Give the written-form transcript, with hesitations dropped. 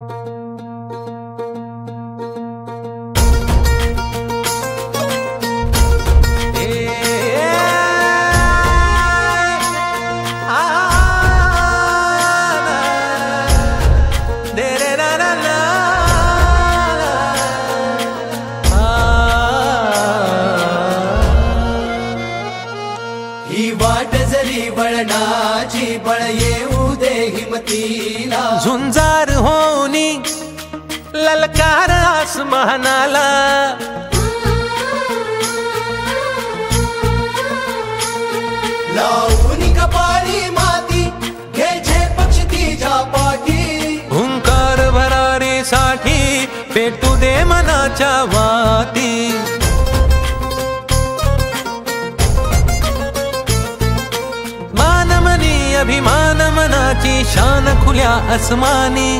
ही वाट जरी वळणाची बळ येऊ दे हिमतीला, झुंजार होनी ललकार आसमानाला, लावून कपाळी माती घे झेपक्ष तिच्या पाठी, हुंकार भरारीसाठी पेटू दे मनाच्या वाती, अभिमान मनाची शान खुल्या आसमानी,